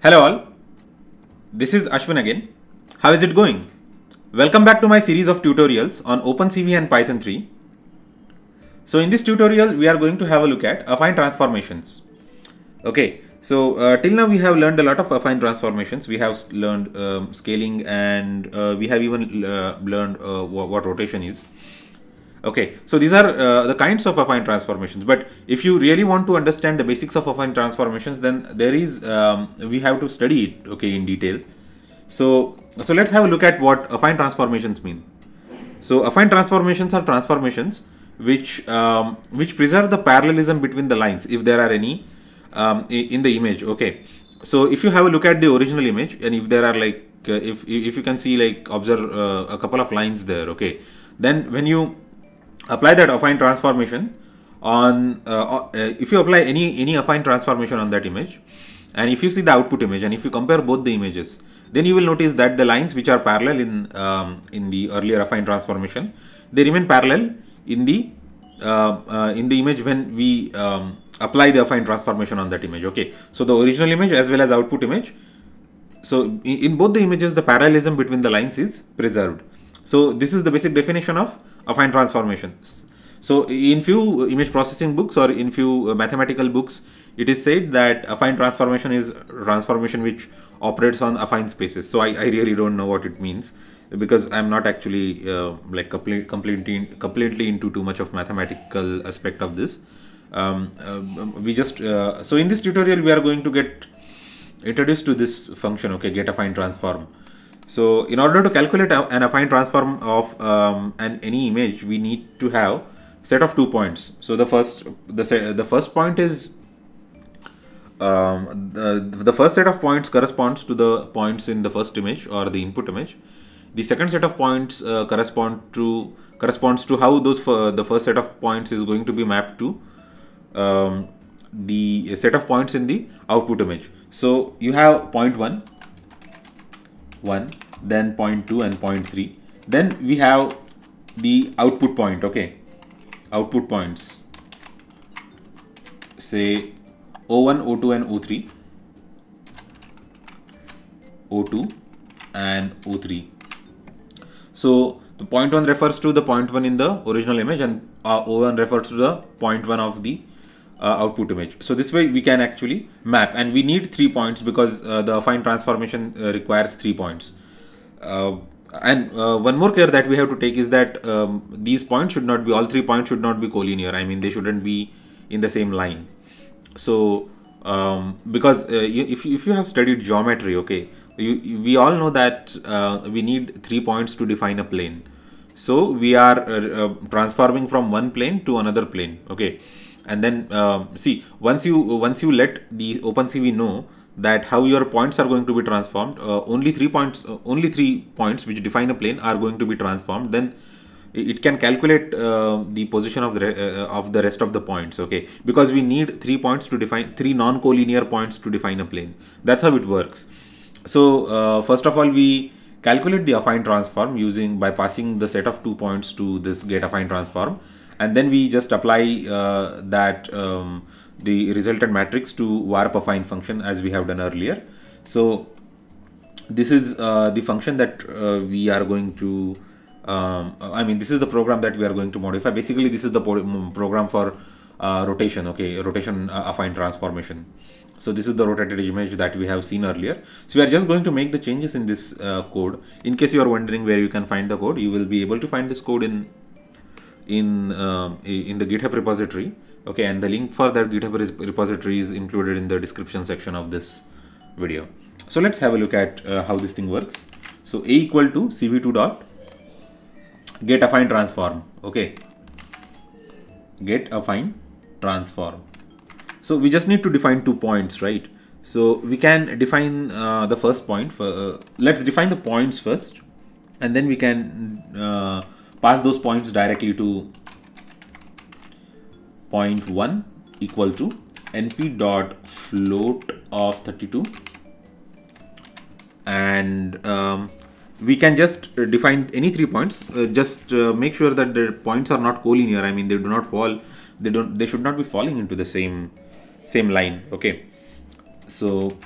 Hello all, this is Ashwin again. How is it going? Welcome back to my series of tutorials on OpenCV and Python 3. So in this tutorial, we are going to have a look at affine transformations. Okay, so till now we have learned a lot of affine transformations. We have learned scaling and we have even learned what rotation is. Okay, so these are the kinds of affine transformations. But if you really want to understand the basics of affine transformations, then there is we have to study it, okay, in detail. So let's have a look at what affine transformations mean. So affine transformations are transformations which preserve the parallelism between the lines, if there are any in the image. Okay, so if you have a look at the original image, and if there are like if you can see, like, observe a couple of lines there. Okay, then when you apply that affine transformation on if you apply any affine transformation on that image, and if you see the output image, and if you compare both the images, then you will notice that the lines which are parallel in the earlier affine transformation, they remain parallel in the image when we apply the affine transformation on that image. Okay, so the original image as well as output image, so in both the images the parallelism between the lines is preserved. So this is the basic definition of affine transformations. So in few image processing books or in few mathematical books, it is said that affine transformation is transformation which operates on affine spaces. So I really don't know what it means, because I'm not actually like completely into too much of mathematical aspect of this. We just so in this tutorial we are going to get introduced to this function, okay, get affine transform. So in order to calculate an affine transform of any image, we need to have set of 2 points. So the first point is the first set of points corresponds to the points in the first image or the input image. The second set of points corresponds to how the first set of points is going to be mapped to the set of points in the output image. So you have point 1, then point 2 and point 3. Then we have the output point, okay, output points, say O1, O2 and O3, O2 and O3. So the point 1 refers to the point 1 in the original image, and O1 refers to the point 1 of the output image. So this way we can actually map, and we need 3 points because the affine transformation requires 3 points. And one more care that we have to take is that these points should not be, all 3 points should not be collinear. I mean, they shouldn't be in the same line. So because if you have studied geometry, okay, we all know that we need 3 points to define a plane. So we are transforming from one plane to another plane, okay. And then see, once you let the OpenCV know that how your points are going to be transformed, only 3 points which define a plane are going to be transformed, then it can calculate the position of the rest of the points, okay, because we need 3 points to define 3 non-collinear points to define a plane. That's how it works. So first of all, we calculate the affine transform by passing the set of 2 points to this get affine transform, and then we just apply the resultant matrix to warp affine function as we have done earlier. So this is the function that we are going to I mean, this is the program that we are going to modify. Basically this is the program for rotation, okay, rotation affine transformation. So this is the rotated image that we have seen earlier. So we are just going to make the changes in this code. In case you are wondering where you can find the code, you will be able to find this code in the GitHub repository, okay, and the link for that GitHub repository is included in the description section of this video. So let's have a look at how this thing works. So a equal to cv2 dot get affine transform, okay, get affine transform. So we just need to define 2 points, right? So we can define the first point. Let's define the points first, and then we can pass those points directly to point 1 equal to np dot float of 32, and we can just define any 3 points. Just make sure that the points are not collinear. I mean, they do not fall. They should not be falling into the same line. Okay. So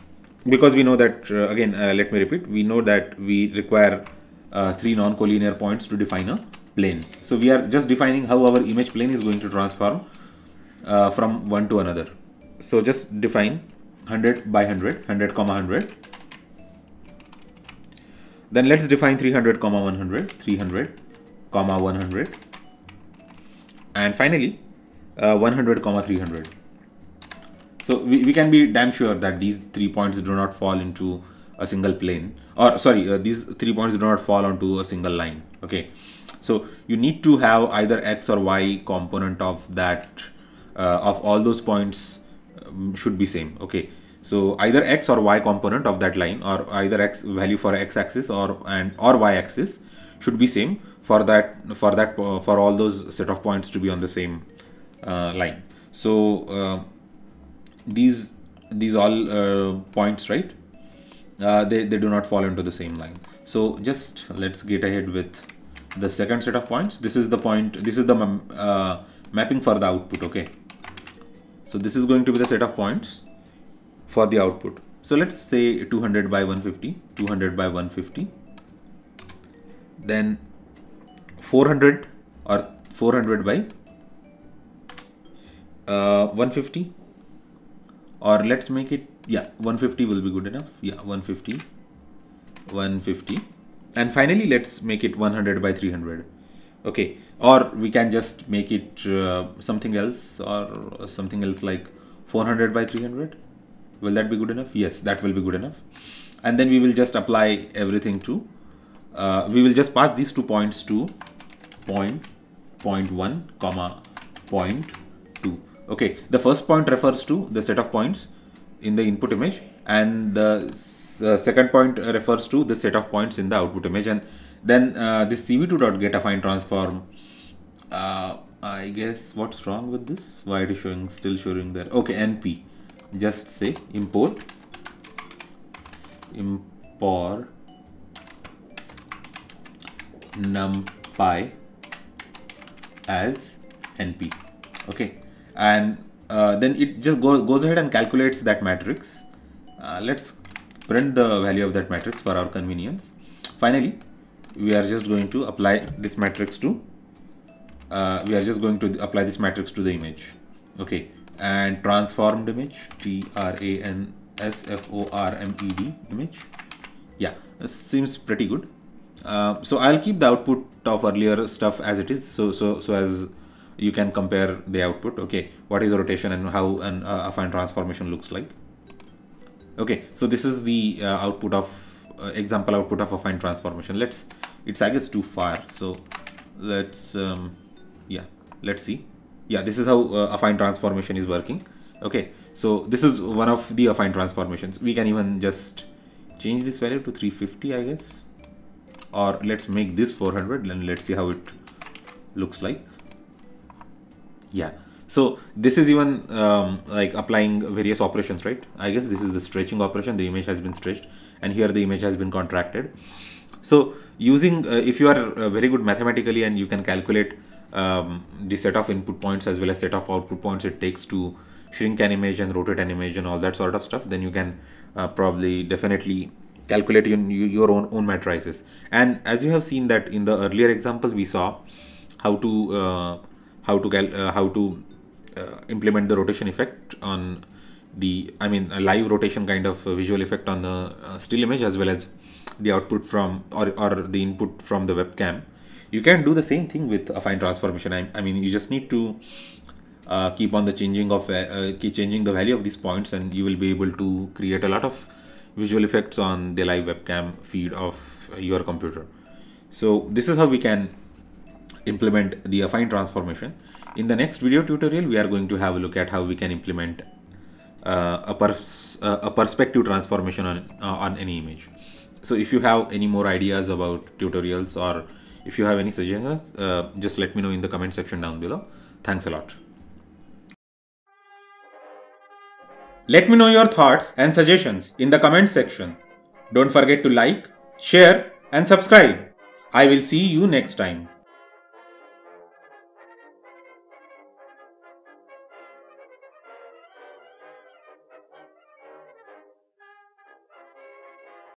because we know that, again, let me repeat, we know that we require 3 non-collinear points to define a plane. So we are just defining how our image plane is going to transform from one to another. So just define 100 by 100, 100 comma 100. Then let's define 300 comma 100, 300 comma 100, and finally 100 comma 300. So we can be damn sure that these 3 points do not fall into a single plane, or sorry, these 3 points do not fall onto a single line. Okay, so you need to have either x or y component of that, of all those points should be same. Okay, so either x or y component of that line, or either x value for x-axis or y-axis should be same for all those set of points to be on the same line. So these all points, right? They do not fall into the same line. So just let's get ahead with the second set of points. This is the point. This is the mapping for the output. Okay. So this is going to be the set of points for the output. So let's say 200 by 150, 200 by 150, then 400 or 400 by 150, or let's make it, yeah, 150 will be good enough. Yeah, 150, 150, and finally let's make it 100 by 300. Okay, or we can just make it something else, or something else like 400 by 300. Will that be good enough? Yes, that will be good enough. And then we will just apply everything to, we will just pass these 2 points to point 1 comma point 2. Okay, the first point refers to the set of points in the input image, and the second point refers to the set of points in the output image. And then this CV2.getAffine transform, I guess what's wrong with this? Why it is still showing there? Okay, NP. Just say import numpy as NP. Okay, and then it just goes ahead and calculates that matrix. Let's print the value of that matrix for our convenience. Finally, we are just going to apply this matrix to the image. Okay, and transformed image, transformed image. Yeah, this seems pretty good. So I'll keep the output of earlier stuff as it is, so as you can compare the output. Okay, what is the rotation and how an affine transformation looks like. Okay, so this is the output of example output of affine transformation. It's I guess too far, so let's yeah, let's see. Yeah, this is how affine transformation is working. Okay, so this is one of the affine transformations. We can even just change this value to 350, I guess, or let's make this 400 and let's see how it looks like. Yeah, so this is even like applying various operations, right? I guess this is the stretching operation. The image has been stretched, and here the image has been contracted. So using if you are very good mathematically and you can calculate the set of input points as well as set of output points it takes to shrink an image and rotate an image and all that sort of stuff, then you can probably definitely calculate your own matrices. And as you have seen that in the earlier example, we saw how to implement the rotation effect on the, I mean, a live rotation kind of visual effect on the still image, as well as the output from or the input from the webcam. You can do the same thing with affine transformation. I mean, you just need to keep on the changing the value of these points, and you will be able to create a lot of visual effects on the live webcam feed of your computer. So this is how we can implement the affine transformation. In the next video tutorial, we are going to have a look at how we can implement a perspective transformation on any image. So if you have any more ideas about tutorials, or if you have any suggestions, just let me know in the comment section down below. Thanks a lot. Let me know your thoughts and suggestions in the comment section. Don't forget to like, share and subscribe. I will see you next time.